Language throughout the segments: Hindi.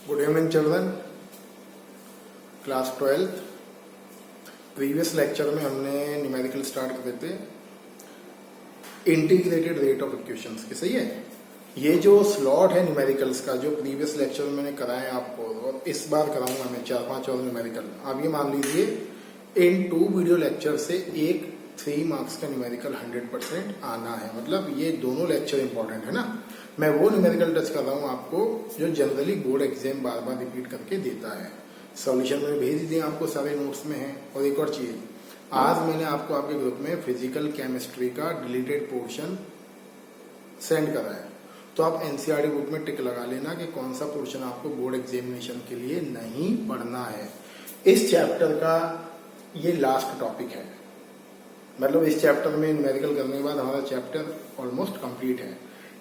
Good evening children, class 12th। Previous lecture में हमने न्यूमेरिकल स्टार्ट कर देते इंटीग्रेटेड रेट ऑफ इक्वेशंस के। सही है, ये जो स्लॉट है न्यूमेरिकल्स का जो प्रीवियस लेक्चर में मैंने कराया आपको और इस बार कराऊंगा मैं 4-5 और न्यूमेरिकल। आप ये मान लीजिए इन 2 वीडियो लेक्चर से एक 3 मार्क्स का न्यूमेरिकल 100% आना है। मतलब ये दोनों लेक्चर इंपॉर्टेंट है ना। मैं वो न्यूमेरिकल टच कर रहा हूँ आपको जो जनरली बोर्ड एग्जाम बार बार रिपीट करके देता है। सॉल्यूशन मैंने भेज दिए आपको, सारे नोट्स में है। और एक और चीज, आज मैंने आपको आपके ग्रुप में फिजिकल केमिस्ट्री का डिलीटेड पोर्शन सेंड करा है, तो आप एनसीईआरटी बुक में टिक लगा लेना कि कौन सा पोर्शन आपको बोर्ड एग्जामिनेशन के लिए नहीं पढ़ना है। इस चैप्टर का ये लास्ट टॉपिक है। मतलब इस चैप्टर में न्यूमेरिकल करने के बाद हमारा चैप्टर ऑलमोस्ट कंप्लीट है।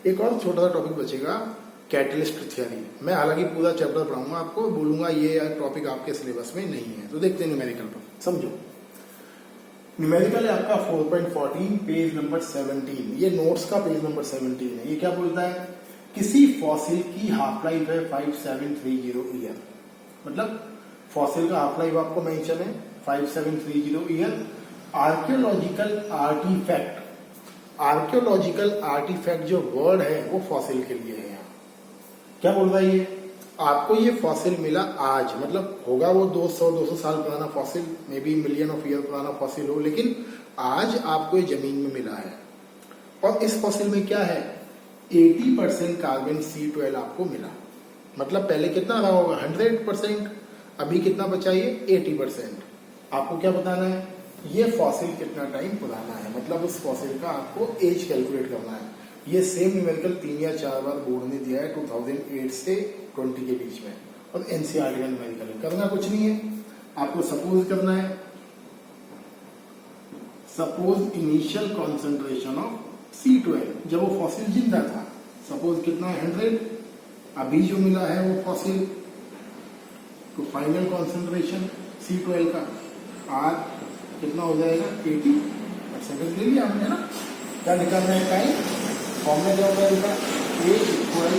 एक और छोटा सा टॉपिक बचेगा, कैटलिस्ट थ्योरी। मैं हालांकि पूरा चैप्टर पढ़ाऊंगा आपको, बोलूंगा ये टॉपिक आपके सिलेबस में नहीं है। तो देखते हैं न्यूमेरिकल पर, समझो। न्यूमेरिकल है आपका 4.14 पेज नंबर 17। ये नोट्स का पेज नंबर 17 है। ये क्या बोलता है, किसी फॉसिल की हाफ लाइफ है 5730 ईयर। मतलब फॉसिल का हाफ लाइफ आपको मेंशन है 5730 year. Archaeological artifact, archaeological artifact जो वर्ड है वो फॉसिल के लिए है। यहाँ क्या बोल रहा है ये, आपको ये फॉसिल मिला आज, मतलब होगा वो 200 साल पुराना fossil, may be million of year पुराना फॉसिल हो, लेकिन आज आपको ये जमीन में मिला है। और इस फॉसिल में क्या है, 80% कार्बन C12 आपको मिला। मतलब पहले कितना रहा होगा 100%, अभी कितना बचा ये 80%। आपको क्या बताना है, ये फॉसिल कितना टाइम पुराना है, मतलब उस फॉसिल का आपको एज कैलकुलेट करना है। ये सेम न्यूमेरिकल 3 या 4 बार बोर्ड ने दिया है 2008 से 20 के बीच में। और एनसीईआरटी का न्यूमेरिकल करना कुछ नहीं है, आपको सपोज करना है, suppose initial concentration of C12 जब वो फॉसिल जिंदा था, सपोज कितना है 100, अभी जो मिला है वो फॉसिल, तो फाइनल कॉन्सेंट्रेशन C12 का आज कितना हो जाएगा 80%। ले लिया हमने ना। क्या निकालना है टाइम, फॉर्मूला क्या होगा इसका, A इक्वल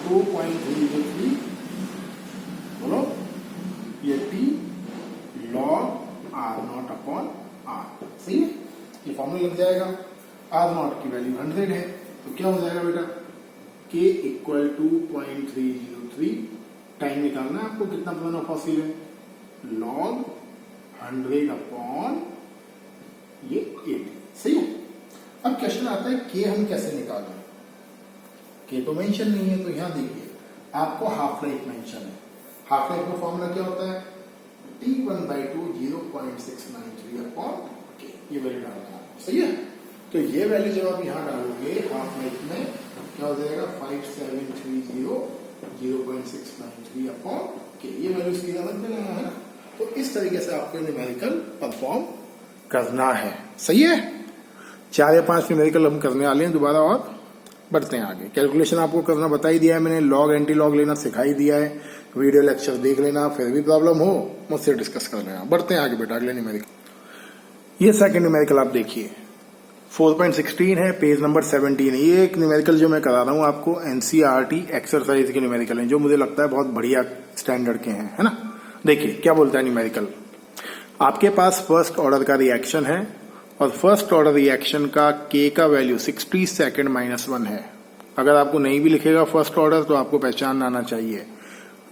2.303 बोलो ये T log R0 upon R। सही है, ये फॉर्मूला लग जाएगा। R0 की वैल्यू 100 है, तो क्या हो जाएगा बेटा, K इक्वल 2.303। टाइम निकालना है आपको, कितना पुराना फॉसिल है, log 100 अपॉन ये 80। सही है। अब क्वेश्चन आता है के हम कैसे निकालें, के तो मेंशन नहीं है। तो यहां देखिए आपको हाफ लाइफ मेंशन है। हाफ लाइफ का फॉर्मूला क्या होता है, T1/2 0.693 अपॉन के। ये वैल्यू डालना है आपको। सही है, तो ये वैल्यू जब आप यहां डालोगे हाफ लाइफ में क्या हो जाएगा 5730 0.693 अपॉन के। ये वैल्यू इसकी अलग में लेना है ना। तो इस तरीके से आपको न्यूमेरिकल परफॉर्म करना है। सही है, 4 या 5 न्यूमेरिकल हम करने वाले हैं दोबारा और बढ़ते हैं आगे। कैलकुलेशन आपको करना बता ही दिया है मैंने, लॉग एंटी लॉग लेना सिखा ही दिया है। वीडियो लेक्चर देख लेना, फिर भी प्रॉब्लम हो मुझसे डिस्कस कर लेना। बढ़ते हैं आगे बेटा अगले न्यूमेरिकल। ये सेकंड न्यूमेरिकल आप देखिए 4.16 है, पेज नंबर 17 है। ये एक न्यूमेरिकल जो मैं करा रहा हूँ आपको एनसीईआरटी एक्सरसाइज के न्यूमेरिकल है, जो मुझे लगता है बहुत बढ़िया स्टैंडर्ड के हैं, है ना। देखिए क्या बोलता है न्यूमेरिकल, आपके पास फर्स्ट ऑर्डर का रिएक्शन है और फर्स्ट ऑर्डर रिएक्शन का के का वैल्यू 60 सेकेंड -1 है। अगर आपको नहीं भी लिखेगा फर्स्ट ऑर्डर तो आपको पहचान आना चाहिए,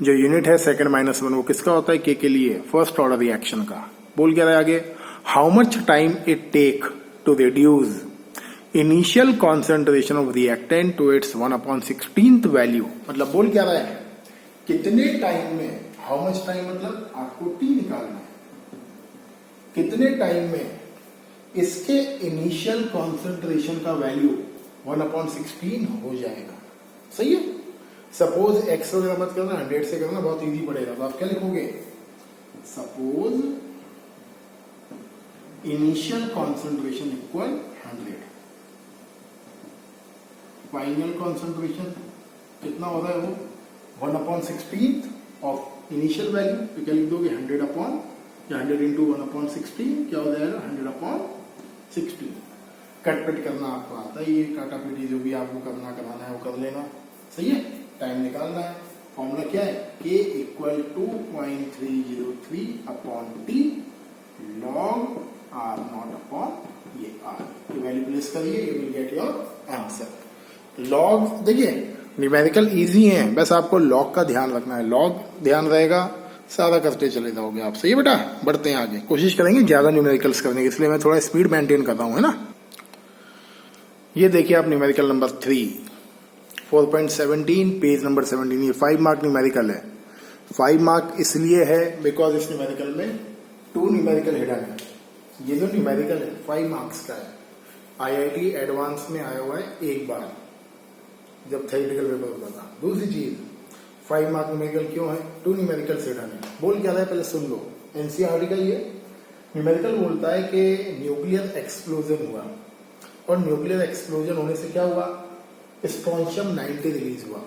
जो यूनिट है सेकेंड -1 वो किसका होता है, के लिए, फर्स्ट ऑर्डर रिएक्शन का। बोल क्या रहा है आगे, how much time it take to reduce initial concentration of reactant to its 1/16th value. मतलब बोल क्या रहा है, कितने टाइम में, हाउ मच टाइम मतलब आपको टी निकालना है, कितने टाइम में इसके इनिशियल कॉन्सेंट्रेशन का वैल्यू 1/16 हो जाएगा। सही है। सपोज एक्स वगैरह मत करना, 100 से करना, बहुत इजी पड़ेगा। तो आप क्या लिखोगे, suppose initial concentration equal 100, final concentration कितना हो रहा है वो 1/16 ऑफ इनिशियल वैल्यू। तो क्या लिख दोगे 100 अपॉन, या 100 इंटू 1/16 क्या हो जाएगा 100/16। कटपिट करना आपको आता है, ये काटा पीटी जो भी आपको करना कराना है वो कर लेना। सही है, टाइम निकालना है। फॉर्मूला क्या है, K equal to 0.303 upon T log R not upon ये R। ये वैल्यू प्लेस करिए, you will get your answer. Log देखिए न्यूमेरिकल इजी है, बस आपको लॉग का ध्यान रखना है। लॉग ध्यान रहेगा, सारा करते चले जाओगे आप। सही है बेटा, बढ़ते हैं आगे, कोशिश करेंगे ज्यादा न्यूमेरिकल्स करने की, इसलिए मैं थोड़ा स्पीड मेंटेन कर रहा हूं, है ना। ये देखिए आप न्यूमेरिकल नंबर 3 4.17 पेज नंबर 17। ये 5 मार्क न्यूमेरिकल है। 5 मार्क इसलिए है बिकॉज इस न्यूमेरिकल में 2 न्यूमेरिकल हिडन है। ये जो न्यूमेरिकल है 5 मार्क्स का है। IIT एडवांस में आया हुआ है एक बार जब थ्योरेटिकल पेपर होता था। दूसरी चीज 5 मार्क न्यूमेरिकल क्यों है, 2 न्यूमेरिकल हिडन है। बोल क्या रहा है पहले सुन लो। NCERT का ये न्यूमेरिकल बोलता है कि न्यूक्लियर एक्सप्लोजन हुआ, और न्यूक्लियर एक्सप्लोजन होने से क्या हुआ, स्ट्रोंशियम 90 रिलीज हुआ,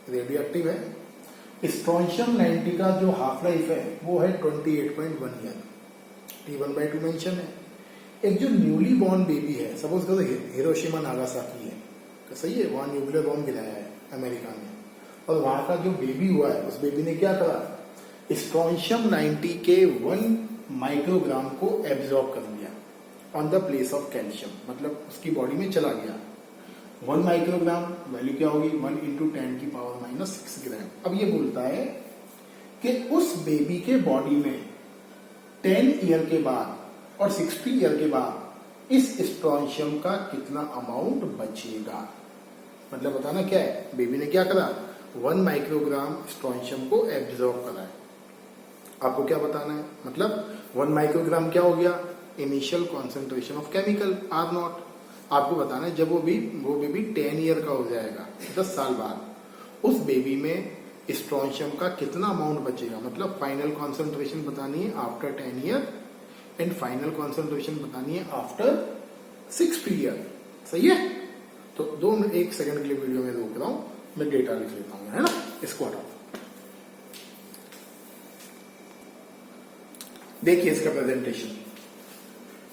रेडियो एक्टिव है। स्ट्रोंशियम 90 का जो हाफ लाइफ है वो है 28.1 ईयर। T1/2 मेंशन है। एक जो न्यूली बॉर्न बेबी है, सपोज करो हिरोशिमा नागासाकी है, तो सही है, वहां न्यूक्लियर बॉम्ब गिराया है अमेरिका ने, और वहां का जो बेबी हुआ है उस बेबी ने क्या करा, स्ट्रोंशियम 90 के 1 माइक्रोग्राम को एब्जॉर्ब कर लिया on the place of calcium, मतलब उसकी बॉडी में चला गया। 1 माइक्रोग्राम वैल्यू क्या होगी, 1 × 10⁻⁻6 ग्राम। अब ये बोलता है कि उस बेबी के बॉडी में 10 ईयर के बाद और 60 ईयर के बाद इस स्ट्रोंशियम का कितना अमाउंट बचेगा। मतलब बताना क्या है, बेबी ने क्या करा, 1 माइक्रोग्राम स्ट्रोंशियम को एब्जॉर्ब करा है। आपको क्या बताना है, मतलब 1 माइक्रोग्राम क्या हो गया, initial concentration of chemical R0। आपको बताना है जब वो बेबी 10 ईयर का हो जाएगा, 10 साल बाद, उस बेबी में स्ट्रोंशियम का कितना अमाउंट बचेगा। मतलब फाइनल कॉन्सेंट्रेशन बतानी है after 10 year and final concentration बतानी है आफ्टर 60 ईयर। सही है, तो 1 सेकंड के लिए वीडियो में रोक रहा हूं, मैं डेटा लिख लेता हूं, है ना। इसको हटाओ, देखिए इसका प्रेजेंटेशन।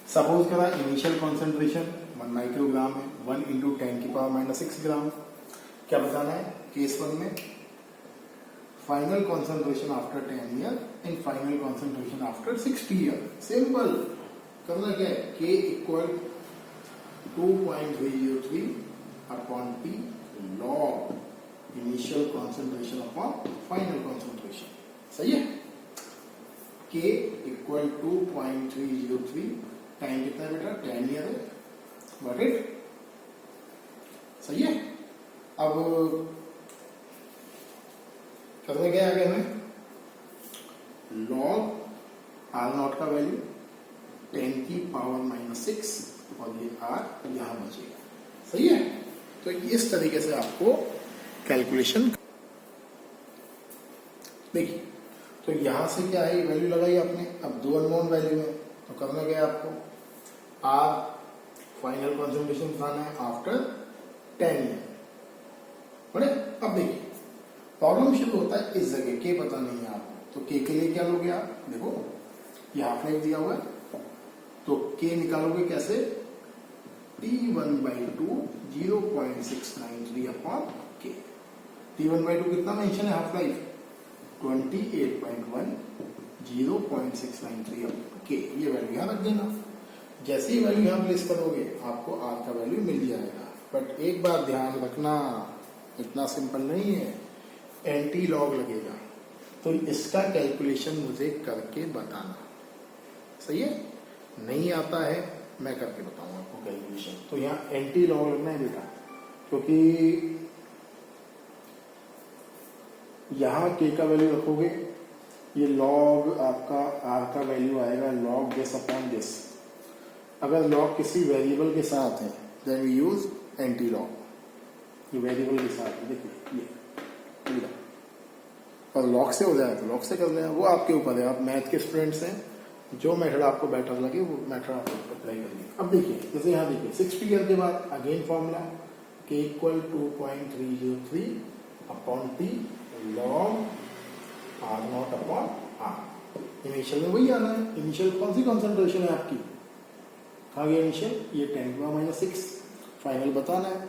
सपोज करा इनिशियल कॉन्सेंट्रेशन 1 माइक्रोग्राम है, 1 × 10⁻⁻6 ग्राम। क्या बताना है, केस 1 में final concentration after 10 year and final concentration after 60 year. Simple करना क्या है, K equal 2.303 upon T log initial concentration upon final concentration. सही है, K इक्वल 2.303, टाइम कितना है बेटा, 10 ईयर है, गॉट इट। सही है, अब करने क्या आगे हमें, लॉग R0 का वैल्यू 10⁻⁻6 और ये R यहां बचेगा। सही है, तो इस तरीके से आपको कैलकुलेशन देखिए। तो यहां से क्या है, वैल्यू लगाई आपने, अब 2 अननोन वैल्यू है, तो करना क्या है आपको, R फाइनल कॉन्सेंट्रेशन बताना है आफ्टर 10 ईयर। बड़े अब देखिए प्रॉब्लम शुरू होता है इस जगह, K पता नहीं है आपको, तो K के लिए क्या लोगे आप, देखो ये हाफ लाइफ दिया हुआ है, तो K निकालोगे कैसे, T1/2 0.693 अपॉन K। T1/2 कितना मेंशन है, हाफ लाइफ 28.1 0.693 अपॉन K। ये वैल्यू यहां रख देना। जैसे ही वैल्यू यहां प्लेस करोगे आपको R का वैल्यू मिल जाएगा। बट एक बार ध्यान रखना, इतना सिंपल नहीं है, एंटी लॉग लगेगा, तो इसका कैलकुलेशन मुझे करके बताना। सही है, नहीं आता है मैं करके बताऊंगा आपको कैलकुलेशन। तो यहाँ एंटी लॉग लगना है बेटा, क्योंकि यहां K का वैल्यू रखोगे, ये लॉग आपका R का वैल्यू आएगा लॉग दिस अपॉन दिस। अगर लॉग किसी वेरिएबल के साथ है then we use anti log. ये वेरिएबल के साथ है, देखिए ये, और लॉग से हो जाए तो लॉग से कर लें, वो आपके ऊपर है। आप मैथ के स्टूडेंट्स हैं, जो मेथड आपको बेटर लगे वो मेथड आप अप्लाई करिए। अब देखिए जैसे यहाँ देखिए 60 ईयर के बाद again formula K equal 2.303 upon T log R0 upon R। Initial में वही आना है, इनिशियल कौन सी कॉन्सेंट्रेशन है आपकी, कहाँ गया इनिशियल, ये 10⁻⁻6, फाइनल बताना है,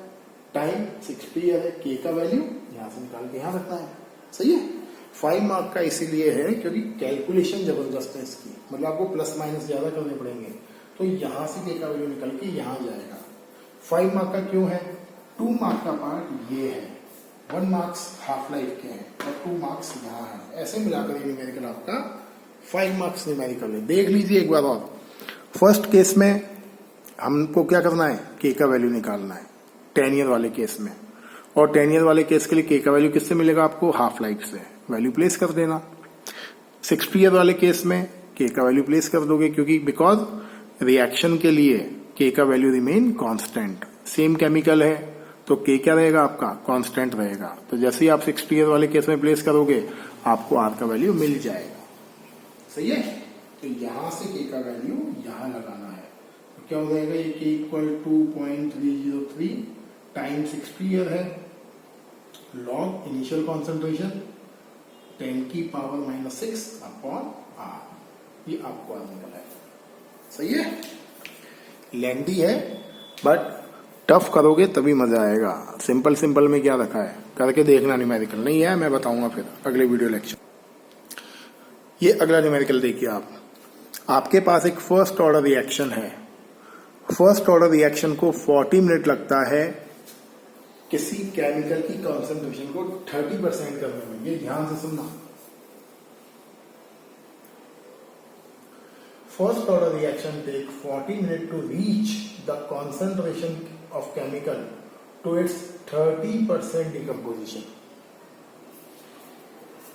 टाइम 60 ईयर है, K का वैल्यू यहाँ से निकाल के यहाँ रखना है। सही है। 5 मार्क का इसीलिए है क्योंकि कैलकुलेशन जबरदस्त है इसकी, मतलब आपको प्लस माइनस ज्यादा करने पड़ेंगे। तो यहां से के का वैल्यू निकल के यहां जाएगा। 5 मार्क का क्यों है? 2 मार्क का पार्ट ये है, 1 मार्क्स हाफ लाइफ के हैं और 2 मार्क्स यहाँ है। ऐसे मिलाकर ये न्यूमेरिकल आपका 5 मार्क्स न्यूमेरिकल है। देख लीजिए एक बार और। फर्स्ट केस में हमको क्या करना है, के का वैल्यू निकालना है 10 ईयर वाले केस में, और 10 ईयर वाले केस के लिए के का वैल्यू किससे मिलेगा आपको? हाफ लाइफ से। वैल्यू प्लेस कर देना। 60 ईयर वाले केस में के का वैल्यू प्लेस कर दोगे, क्योंकि बिकॉज रिएक्शन के लिए के का value remain constant, same chemical है तो के क्या रहेगा आपका? कांस्टेंट रहेगा। तो जैसे ही आप 60 ईयर वाले केस में प्लेस करोगे आपको आर का वैल्यू मिल जाएगा। सही है। तो यहां से के का वैल्यू यहां लगाना है, तो क्या हो जाएगा? ये के इक्वल 2.303 टाइम 60 ईयर है, लॉग इनिशियल कॉन्सेंट्रेशन 10 की पावर -6 अपॉन आर। ये आपको आर निकला है। सही है। लेंदी है बट टफ करोगे तभी मजा आएगा। सिंपल सिंपल में क्या रखा है करके देखना। न्यूमेरिकल नहीं है, मैं बताऊंगा फिर अगले वीडियो लेक्चर। ये अगला न्यूमेरिकल देखिए आप। आपके पास एक फर्स्ट ऑर्डर रिएक्शन है। फर्स्ट ऑर्डर रिएक्शन को 40 मिनट लगता है किसी केमिकल की कॉन्सेंट्रेशन को 30% करने में। ये ध्यान से सुनना। First order reaction take 40 minutes to reach the concentration of chemical to its 30% decomposition.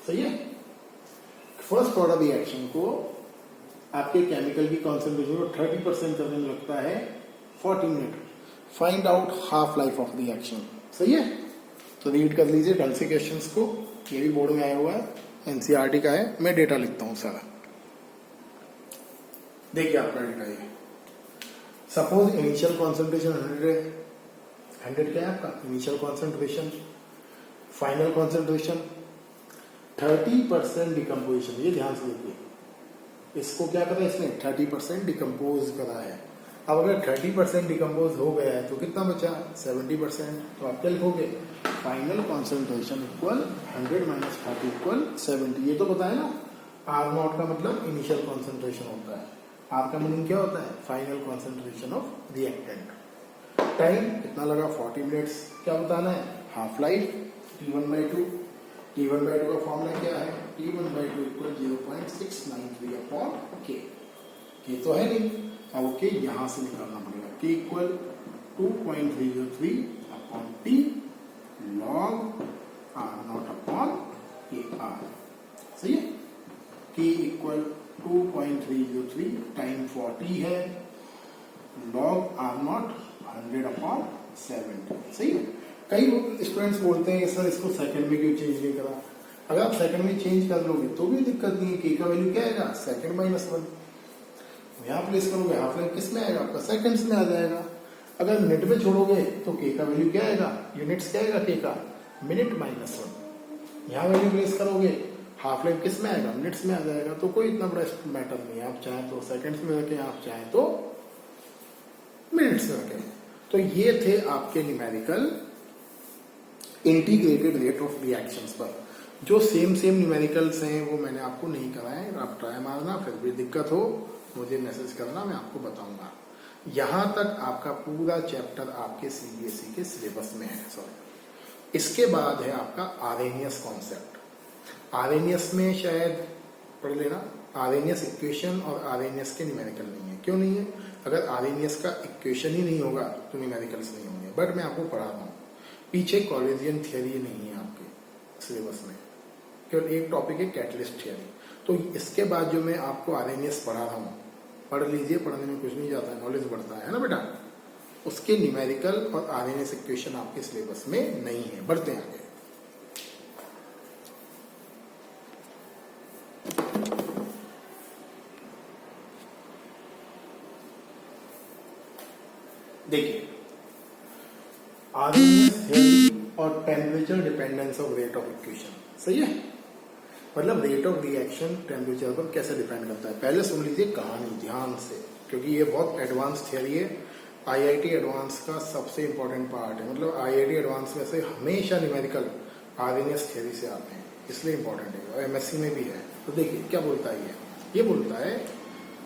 सही है। फर्स्ट ऑर्डर रिएक्शन को आपके केमिकल की कॉन्सेंट्रेशन को 30% करने में लगता है 40 minute. Find out half life of reaction. सही है। तो रीड कर लीजिए ढंग से क्वेश्चंस को। ये भी बोर्ड में आया हुआ है, एनसीईआरटी का है, मैं डेटा लिखता हूं सारा। देखिए आपका डेटा ये। सपोज इनिशियल कॉन्सेंट्रेशन 100 है। 100 क्या है आपका initial concentration. Final concentration 30% decomposition. ये ध्यान से देखिए, इसको क्या करा इसने? 30% डिकम्पोज करा है। अब अगर 30% डिकम्पोज हो गया है तो कितना बचा? 70%। तो आप क्या लिखोगे? Final concentration equal 100 minus 30 equal 70। ये तो पता है ना, आर नॉट का मतलब इनिशियल कॉन्सेंट्रेशन होता है, आर का मीनिंग क्या होता है? Final concentration of reactant. Time कितना लगा? 40 मिनट्स। क्या बताना है? Half life T1/2। T1/2 का फॉर्मूला क्या है? T1/2 इक्वल 0.693 अपॉन के। के तो है नहीं, अब के यहां से निकालना पड़ेगा। के equal 2.303 upon T log are not upon के आर। सही है। के इक्वल 2.303 टाइम 40 है, लॉग आर नॉट 100 अपॉन 70। सही है। कई स्टूडेंट्स बोलते हैं सर इसको सेकंड में क्यों चेंज नहीं करा? अगर आप सेकंड में चेंज कर लोगे तो भी दिक्कत नहीं है। के का वैल्यू क्या आएगा? सेकंड -1। यहां प्लेस करोगे हाफ लाइफ किस में आएगा आपका? सेकंड्स में आ जाएगा। अगर मिनट में छोड़ोगे तो के का वैल्यू क्या आएगा? यूनिट्स क्या आएगा के का? मिनट -1। यहां वैल्यू प्लेस करोगे हाफ लाइफ किस में आएगा? मिनट्स में आ जाएगा। तो कोई इतना बड़ा मैटर नहीं है। आप चाहें तो सेकंड्स में रखें, आप चाहें तो मिनट्स में रखें। तो ये थे आपके numerical integrated rate of reactions पर। जो सेम न्यूमेरिकल्स हैं वो मैंने आपको नहीं कराए। आप ट्राई मारना, फिर भी दिक्कत हो मुझे मैसेज करना, मैं आपको बताऊंगा। यहां तक आपका पूरा चैप्टर आपके सीबीएसई के सिलेबस में है। सॉरी, इसके बाद है आपका आरेनियस कॉन्सेप्ट। आरेनियस में शायद पढ़ लेना। आरेनियस इक्वेशन और आरेनियस के न्यूमेरिकल नहीं है। क्यों नहीं है? अगर आरेनियस का इक्वेशन ही नहीं होगा तो न्यूमेरिकल्स नहीं होंगे। बट मैं आपको पढ़ा रहा हूँ, पीछे कॉलेजियन थियरी नहीं है आपके सिलेबस में। केवल एक टॉपिक है कैटलिस्ट थियरी। तो इसके बाद जो मैं आपको आरएनएस पढ़ा रहा हूँ, पढ़ लीजिए, पढ़ने में कुछ नहीं जाता है, नॉलेज बढ़ता है ना बेटा। उसके न्यूमेरिकल और आरएनएस इक्वेशन आपके सिलेबस में नहीं है। बढ़ते हैं आगे। देखिए, आरएनएस थियरी और temperature dependence of rate of equation. सही है, मतलब रेट ऑफ रिएक्शन टेम्परेचर पर कैसे डिपेंड करता है। पहले सुन लीजिए कहानी ध्यान से, क्योंकि ये बहुत एडवांस थियरी है। आईआईटी एडवांस का सबसे इंपॉर्टेंट पार्ट है। मतलब आईआईटी एडवांस में से हमेशा न्यूमेरिकल आरएनएस थियरी से आते हैं। इसलिए इंपॉर्टेंट है और एमएससी में भी है। तो देखिए क्या बोलता है ये बोलता है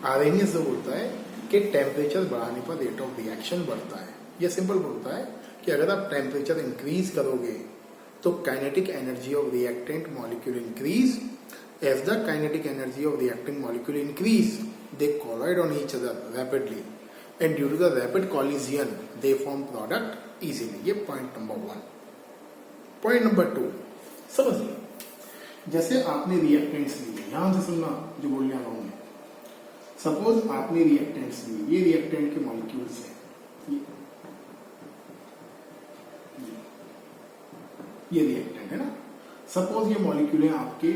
आरएनएस जो बोलता है कि टेम्परेचर बढ़ाने पर रेट ऑफ रिएक्शन बढ़ता है। ये सिंपल बोलता है कि अगर आप टेम्परेचर इंक्रीज करोगे तो kinetic energy of reactant molecule increase. As the kinetic energy of reacting molecule increase they collide on each other rapidly and due to the rapid collision they form product easily. ये पॉइंट नंबर 1। पॉइंट नंबर 2 समझिए, जैसे आपने रिएक्टेंट्स लिए, यहां से सुनना जो बोलने आ रहा हूं मैं। सपोज आपने रिएक्टेंट्स लिए, ये रिएक्टेंट के मॉलिक्यूल्स हैं, ये रिएक्टेंट है ना। सपोज ये मॉलिक्यूल है आपके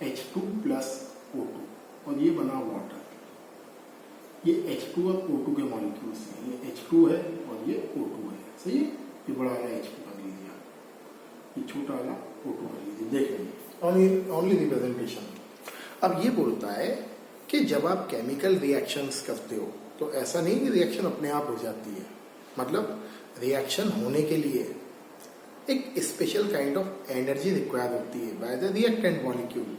H2 प्लस O2 और ये बना वाटर। ये H2 और O2 के मॉलिक्यूल्स हैं, ये H2 है और ये O2 है, सही है। ये बड़ा वाला H2 कर लीजिए आप, ये छोटा वाला O2 कर लीजिए, देख लीजिए ओनली रिप्रेजेंटेशन। अब ये बोलता है कि जब आप केमिकल रिएक्शंस करते हो तो ऐसा नहीं कि रिएक्शन अपने आप हो जाती है, मतलब रिएक्शन होने के लिए एक special kind of energy require होती है बाय द रिएक्टेंट मॉलिक्यूल।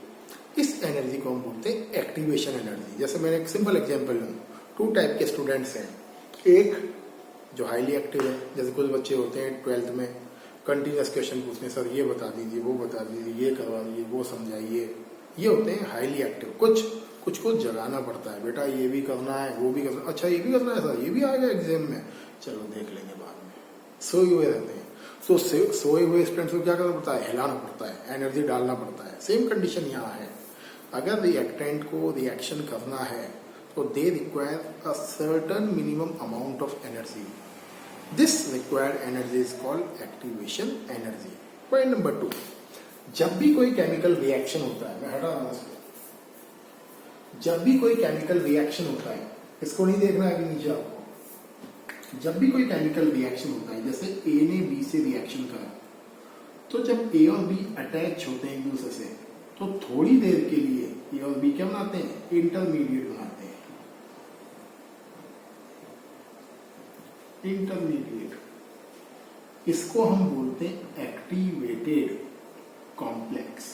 इस एनर्जी को हम बोलते हैं एक्टिवेशन एनर्जी। जैसे मैंने एक सिंपल एग्जांपल लूं, 2 टाइप के स्टूडेंट्स हैं। एक जो हाईली एक्टिव है, जैसे कुछ बच्चे होते हैं 12th में कंटिन्यूस क्वेश्चन पूछते हैं, सर ये बता दीजिए, वो बता दीजिए, ये करवा दीजिए, वो समझाइए। ये होते हैं हाईली एक्टिव। कुछ को जगाना पड़ता है, बेटा ये भी करना है, वो भी करना है, अच्छा ये भी करना है सर, ये भी आएगा एग्जाम में, चलो देख लेंगे बाद में। सोए हुए रहते हैं। तो सोए हुए स्टूडेंट्स को क्या करना पड़ता है, हिलाना पड़ता है, एनर्जी डालना पड़ता है। सेम कंडीशन यहाँ है, अगर रिएक्टेंट को रिएक्शन करना है तो they require a certain minimum amount of energy. This required energy is called activation energy. Point number 2, जब भी कोई केमिकल रिएक्शन होता है, मैं हटा रहा हूं इसको, जब भी कोई केमिकल रिएक्शन होता है, इसको नहीं देखना है अभी नीचे आपको। जब भी कोई केमिकल रिएक्शन होता है, जैसे ए ने बी से रिएक्शन करा, तो जब ए और बी अटैच होते हैं एक दूसरे से, तो थोड़ी देर के लिए ए और बी क्या बनाते हैं, इंटरमीडिएट बनाते हैं। इंटरमीडिएट, इसको हम बोलते हैं एक्टिवेटेड कॉम्प्लेक्स।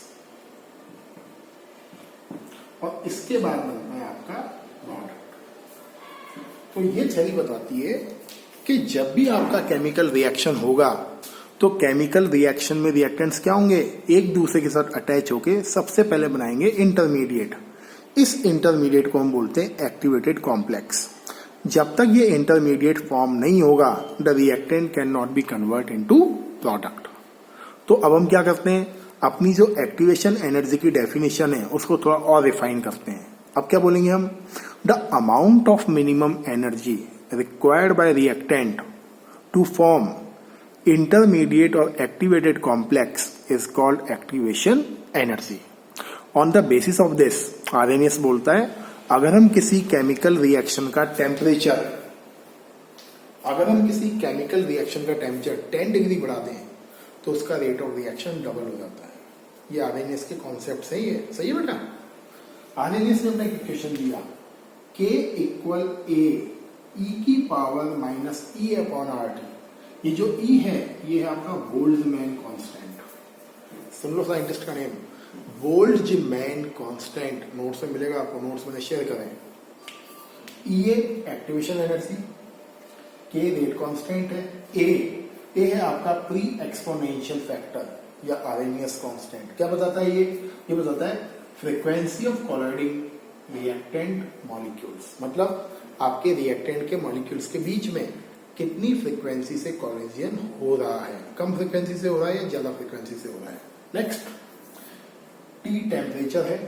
और इसके बाद बनता है आपका प्रोडक्ट। तो ये थ्योरी बताती है कि जब भी आपका केमिकल रिएक्शन होगा तो केमिकल रिएक्शन में रिएक्टेंट्स क्या होंगे, एक दूसरे के साथ अटैच होके सबसे पहले बनाएंगे इंटरमीडिएट। इस इंटरमीडिएट को हम बोलते हैं एक्टिवेटेड कॉम्प्लेक्स। जब तक ये इंटरमीडिएट फॉर्म नहीं होगा, the reactant can not be convert into product. तो अब हम क्या करते हैं, अपनी जो एक्टिवेशन एनर्जी की डेफिनेशन है उसको थोड़ा और रिफाइन करते हैं। अब क्या बोलेंगे हम, the amount of minimum energy required by reactant to form intermediate और activated complex is called activation energy. On the basis of this Arrhenius बोलता है, अगर हम किसी केमिकल रिएक्शन का टेम्परेचर 10 डिग्री बढ़ा दें तो उसका रेट ऑफ रिएक्शन डबल हो जाता है। ये आरएनएस के कॉन्सेप्ट सही है, सही है बेटा। आरएनएस ने अपना इक्वेशन दिया, K इक्वल A E की power minus E upon RT। ये जो E है, ये है आपका बोल्ट्जमैन कांस्टेंट। सुन लो साइंटिस्ट का नेम, बोल्ट्जमैन कांस्टेंट। नोट्स में मिलेगा आपको, नोट्स में शेयर करें। E है activation energy, K rate constant है, A है आपका प्री एक्सपोनेंशियल फैक्टर या आरएनएस कांस्टेंट। क्या बताता है ये बताता है frequency of colliding reactant molecules, मतलब आपके रिएक्टेंट के मॉलिक्यूल्स के बीच में कितनी फ्रीक्वेंसी से कोलिजन हो रहा है, कम फ्रीक्वेंसी से हो रहा है या ज्यादा फ्रीक्वेंसी से हो रहा है। नेक्स्ट, T टेम्परेचर है,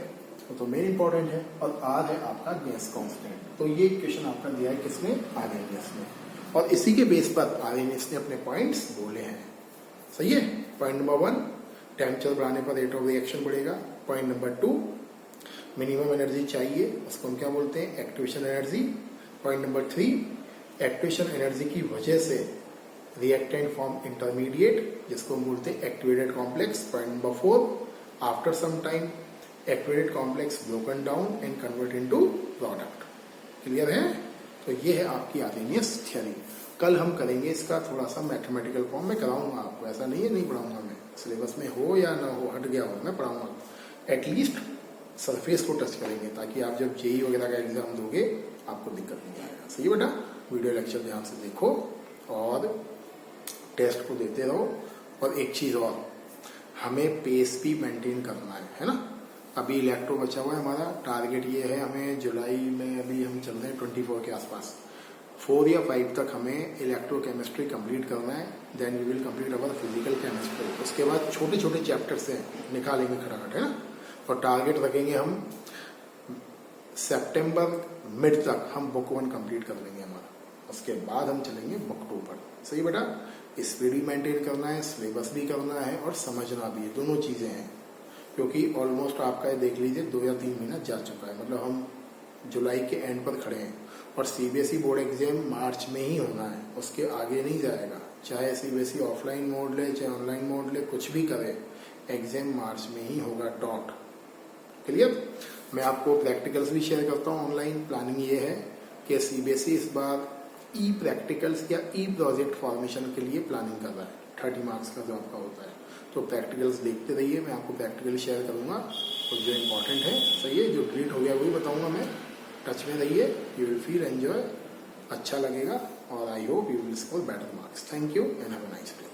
तो मेन इंपॉर्टेंट है, और R है आपका गैस कांस्टेंट। तो ये क्वेश्चन आपका दिया है किसमें, आरएनएस में, और इसी के बेस पर आरएनएस ने अपने पॉइंट्स बोले हैं। सही है। पॉइंट नंबर 1, टेम्परेचर बढ़ाने पर रेट ऑफ रिएक्शन बढ़ेगा। पॉइंट नंबर 2, मिनिमम एनर्जी चाहिए, उसको हम क्या बोलते हैं, activation energy. Point number 3, activation energy की वजह से रिएक्टेंट फॉर्म इंटरमीडिएट, जिसको हम बोलते हैं activated complex. Point number 4, after some time activated complex broken down and convert into product. Clear है। तो ये है आपकी आरएनएस थ्योरी। कल हम करेंगे इसका थोड़ा सा मैथमेटिकल फॉर्म में कराऊंगा आपको, ऐसा नहीं है नहीं पढ़ाऊंगा मैं, सिलेबस में हो या ना हो, हट गया हो, मैं पढ़ाऊंगा। एटलीस्ट सरफेस को टच करेंगे ताकि आप जब जेई वगैरह का एग्जाम दोगे आपको दिक्कत नहीं आएगा। सही बेटा, वीडियो लेक्चर ध्यान से देखो और टेस्ट को देते रहो। और एक चीज और, हमें पेस भी मेंटेन करना है ना। अभी इलेक्ट्रो बचा हुआ है हमारा, टारगेट ये है हमें जुलाई में, अभी हम चल रहे हैं 24 के आसपास, 4 या 5 तक हमें इलेक्ट्रोकेमिस्ट्री कंप्लीट करना है। Then we will complete our physical chemistry. उसके बाद छोटे छोटे चैप्टर से निकालेंगे खटाखट, है ना। और टारगेट रखेंगे हम सितंबर मिड तक हम बुक 1 कंप्लीट कर लेंगे हमारा। उसके बाद हम चलेंगे बुक 2 पर। सही बेटा, स्पीड भी मेंटेन करना है, सिलेबस भी करना है और समझना भी है, दोनों चीजें हैं। क्योंकि ऑलमोस्ट आपका ये देख लीजिए 2 या 3 महीना जा चुका है, मतलब हम जुलाई के एंड पर खड़े हैं। और सीबीएसई बोर्ड एग्जाम मार्च में ही होना है, उसके आगे नहीं जाएगा। चाहे सीबीएसई ऑफलाइन मोड ले, चाहे ऑनलाइन मोड ले, कुछ भी करे, एग्जाम मार्च में ही होगा, डॉट। क्लियर। मैं आपको प्रैक्टिकल्स भी शेयर करता हूँ ऑनलाइन। प्लानिंग ये है कि सीबीएसई इस बार ई प्रैक्टिकल्स या ई प्रोजेक्ट फॉर्मेशन के लिए प्लानिंग कर रहा है, 30 मार्क्स का जो आपका होता है। तो प्रैक्टिकल्स देखते रहिए, मैं आपको प्रैक्टिकल शेयर करूंगा और जो इम्पोर्टेंट है, सही है, जो डिलीट हो गया वही बताऊंगा मैं। टच में रहिए, यू विल फील एंजॉय, अच्छा लगेगा और I hope you will score better marks. Thank you and have a nice day.